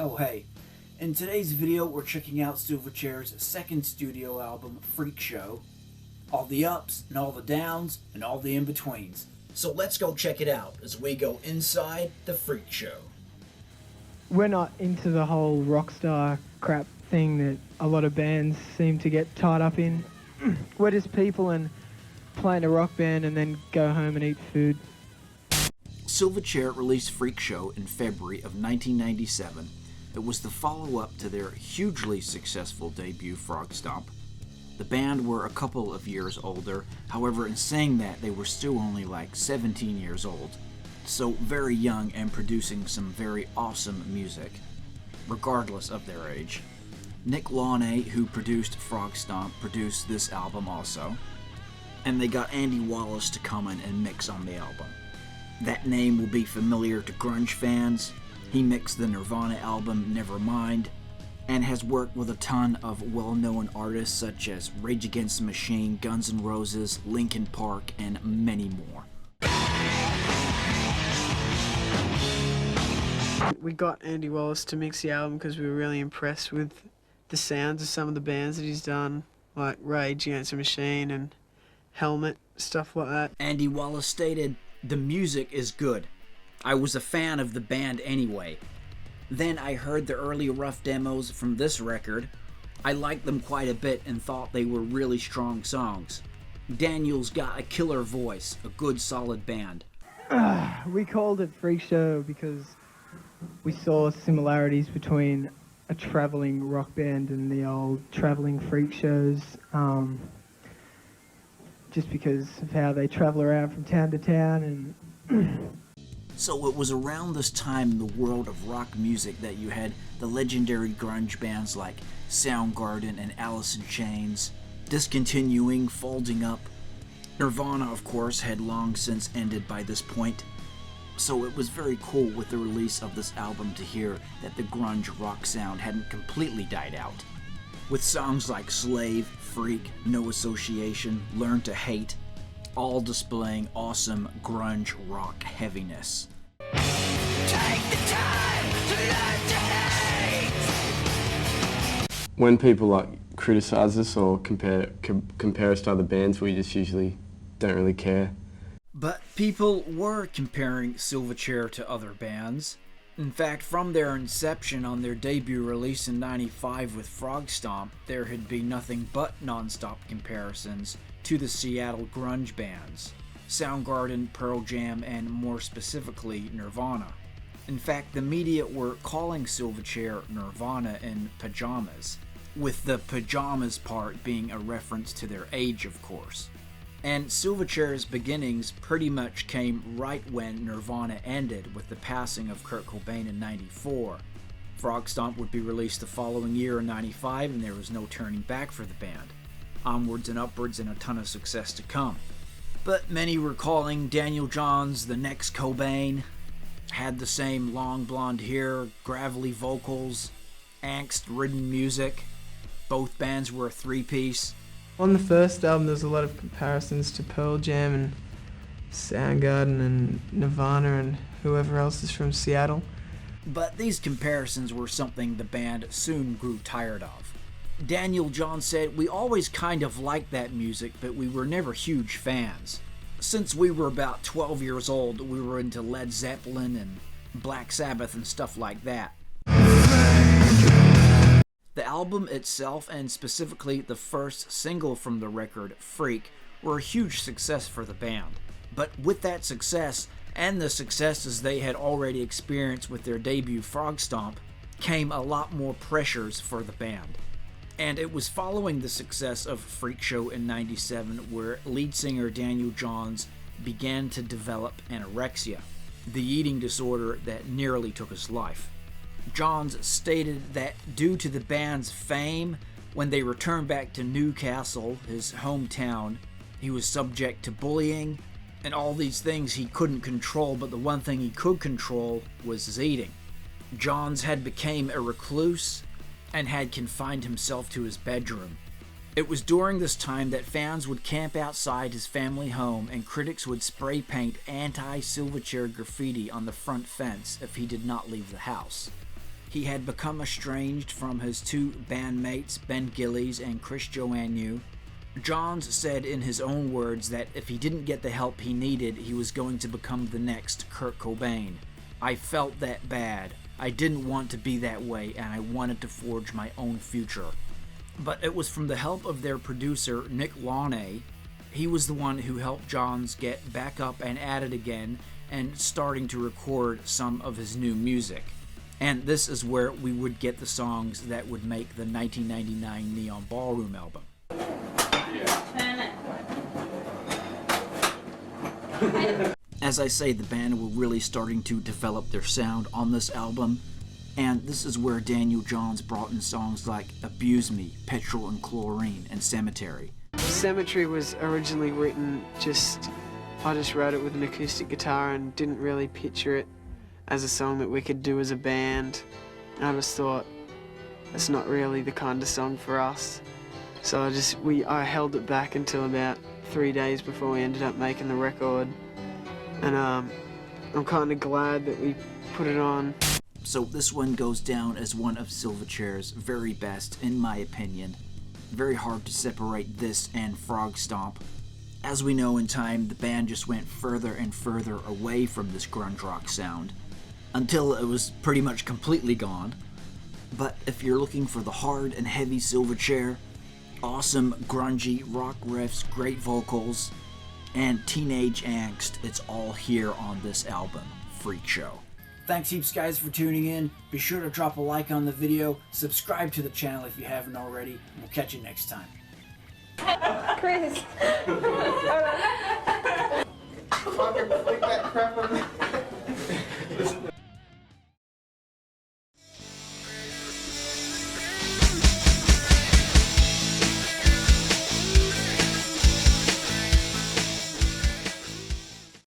Oh hey, in today's video we're checking out Silverchair's second studio album, Freakshow. All the ups and all the downs and all the in-betweens. So let's go check it out as we go inside the Freakshow. We're not into the whole rock star crap thing that a lot of bands seem to get tied up in. We're just people and play in a rock band and then go home and eat food. Silverchair released Freakshow in February of 1997. It was the follow-up to their hugely successful debut Frog Stomp. The band were a couple of years older, however in saying that they were still only like 17 years old. So very young and producing some very awesome music, regardless of their age. Nick Launay, who produced Frog Stomp, produced this album also. And they got Andy Wallace to come in and mix on the album. That name will be familiar to grunge fans. He mixed the Nirvana album Nevermind, and has worked with a ton of well-known artists such as Rage Against the Machine, Guns N' Roses, Linkin Park, and many more. We got Andy Wallace to mix the album because we were really impressed with the sounds of some of the bands that he's done, like Rage Against the Machine and Helmet, stuff like that. Andy Wallace stated, "The music is good. I was a fan of the band anyway. Then I heard the early rough demos from this record. I liked them quite a bit and thought they were really strong songs. Daniel's got a killer voice, a good solid band." We called it Freakshow because we saw similarities between a traveling rock band and the old traveling freak shows, just because of how they travel around from town to town. And So it was around this time in the world of rock music that you had the legendary grunge bands like Soundgarden and Alice in Chains discontinuing, folding up. Nirvana, of course, had long since ended by this point. So it was very cool with the release of this album to hear that the grunge rock sound hadn't completely died out. With songs like Slave, Freak, No Association, Learn to Hate, all displaying awesome grunge rock heaviness. Take the time to learn to hate. When people criticize us or compare us to other bands, we just usually don't really care. But people were comparing Silverchair to other bands. In fact, from their inception on their debut release in '95 with Frog Stomp, there had been nothing but non-stop comparisons to the Seattle grunge bands, Soundgarden, Pearl Jam, and more specifically Nirvana. In fact, the media were calling Silverchair Nirvana in pajamas, with the pajamas part being a reference to their age, of course. And Silverchair's beginnings pretty much came right when Nirvana ended with the passing of Kurt Cobain in '94. Frog Stomp would be released the following year in '95, and there was no turning back for the band. Onwards and upwards and a ton of success to come. But many were calling Daniel Johns the next Cobain. Had the same long blonde hair, gravelly vocals, angst-ridden music. Both bands were a three-piece. On the first album, there's a lot of comparisons to Pearl Jam and Soundgarden and Nirvana and whoever else is from Seattle. But these comparisons were something the band soon grew tired of. Daniel Johns said, "We always kind of liked that music, but we were never huge fans. Since we were about 12 years old, we were into Led Zeppelin and Black Sabbath and stuff like that." The album itself, and specifically the first single from the record, Freak, were a huge success for the band. But with that success, and the successes they had already experienced with their debut Frog Stomp, came a lot more pressures for the band. And it was following the success of Freakshow in '97 where lead singer Daniel Johns began to develop anorexia, the eating disorder that nearly took his life. Johns stated that due to the band's fame, when they returned back to Newcastle, his hometown, he was subject to bullying and all these things he couldn't control, but the one thing he could control was his eating. Johns had become a recluse and had confined himself to his bedroom. It was during this time that fans would camp outside his family home and critics would spray paint anti-Silverchair graffiti on the front fence if he did not leave the house. He had become estranged from his two bandmates, Ben Gillies and Chris Joannou. Johns said in his own words that if he didn't get the help he needed, he was going to become the next Kurt Cobain. I felt that bad. I didn't want to be that way, and I wanted to forge my own future. But it was from the help of their producer, Nick Launay. He was the one who helped Johns get back up and at it again and starting to record some of his new music. And this is where we would get the songs that would make the 1999 Neon Ballroom album. As I say, the band were really starting to develop their sound on this album, and this is where Daniel Johns brought in songs like Abuse Me, Petrol and Chlorine, and Cemetery. Cemetery was originally written I just wrote it with an acoustic guitar and didn't really picture it as a song that we could do as a band. I just thought, it's not really the kind of song for us. So I held it back until about 3 days before we ended up making the record. And I'm kind of glad that we put it on. So this one goes down as one of Silverchair's very best, in my opinion. Very hard to separate this and Frog Stomp. As we know, in time, the band just went further and further away from this grunge rock sound, until it was pretty much completely gone. But if you're looking for the hard and heavy Silverchair, awesome grungy rock riffs, great vocals, and teenage angst, it's all here on this album, Freakshow. Thanks heaps guys for tuning in. Be sure to drop a like on the video, subscribe to the channel if you haven't already, and we'll catch you next time. Chris. Fucking flick that crap on me.